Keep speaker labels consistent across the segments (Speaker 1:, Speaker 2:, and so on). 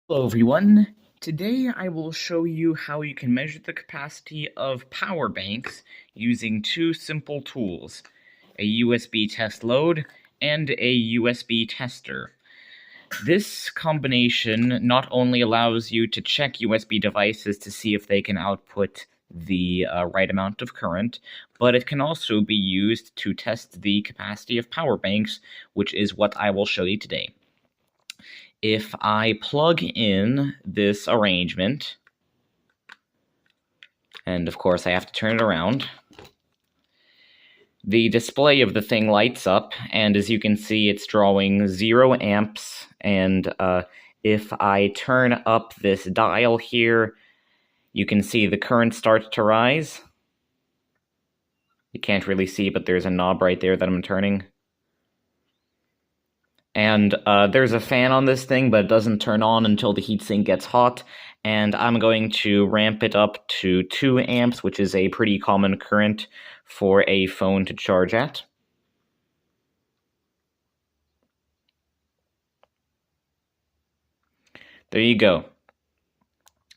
Speaker 1: Hello everyone. Today I will show you how you can measure the capacity of power banks using two simple tools, a USB test load and a USB tester. This combination not only allows you to check USB devices to see if they can output the right amount of current, but it can also be used to test the capacity of power banks, which is what I will show you today. If I plug in this arrangement, and of course I have to turn it around, the display of the thing lights up, and as you can see it's drawing 0 amps, and if I turn up this dial here, you can see the current start to rise. You can't really see, but there's a knob right there that I'm turning. And there's a fan on this thing, but it doesn't turn on until the heatsink gets hot. And I'm going to ramp it up to 2 amps, which is a pretty common current for a phone to charge at. There you go.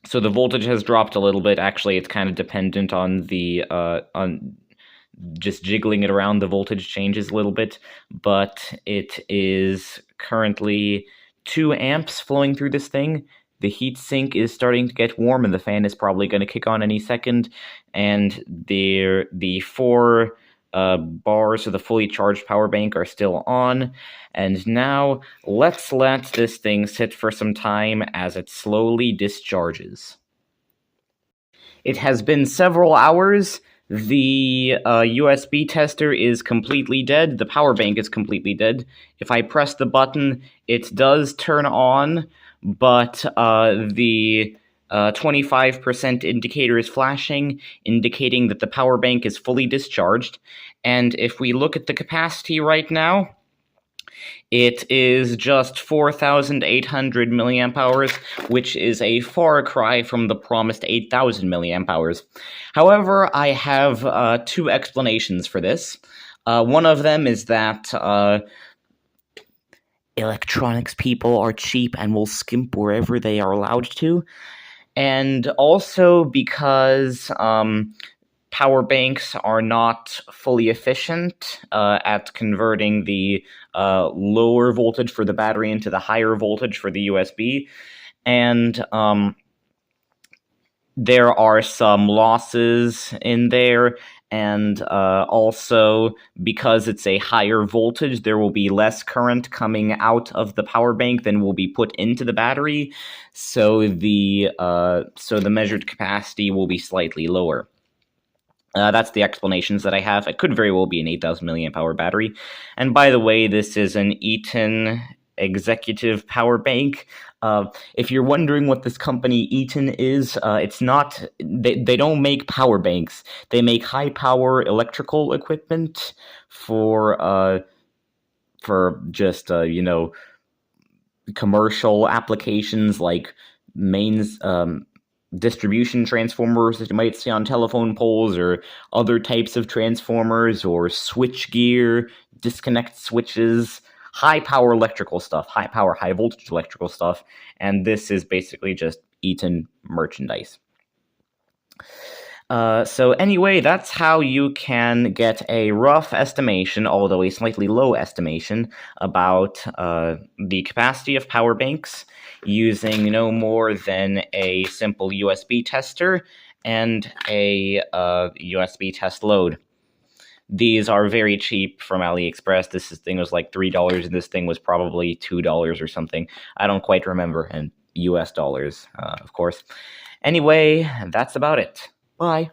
Speaker 1: So the voltage has dropped a little bit. Actually, it's kind of dependent on the on just jiggling it around, the voltage changes a little bit, but it is currently 2 amps flowing through this thing. The heatsink is starting to get warm, and the fan is probably going to kick on any second, and the 4 bars of the fully charged power bank are still on. And now let's let this thing sit for some time as it slowly discharges. It has been several hours. The USB tester is completely dead. The power bank is completely dead. If I press the button, it does turn on, but the 25% indicator is flashing, indicating that the power bank is fully discharged. And if we look at the capacity right now, it is just 4,800 milliamp hours, which is a far cry from the promised 8,000 milliamp hours. However, I have 2 explanations for this. One of them is that electronics people are cheap and will skimp wherever they are allowed to, and also because power banks are not fully efficient at converting the lower voltage for the battery into the higher voltage for the USB, and there are some losses in there, and also because it's a higher voltage, there will be less current coming out of the power bank than will be put into the battery, so the measured capacity will be slightly lower. That's the explanations that I have. It could very well be an 8,000 milliamp hour battery. And by the way, this is an Eaton executive power bank. If you're wondering what this company Eaton is, it's not. They don't make power banks. They make high power electrical equipment for just commercial applications like mains. Distribution transformers that you might see on telephone poles, or other types of transformers, or switch gear, disconnect switches, high power electrical stuff, high power, high voltage electrical stuff, and this is basically just Eaton merchandise. So anyway, that's how you can get a rough estimation, although a slightly low estimation, about the capacity of power banks using no more than a simple USB tester and a USB test load. These are very cheap from AliExpress. This thing was like $3, and this thing was probably $2 or something. I don't quite remember, and US dollars, of course. Anyway, that's about it. Bye.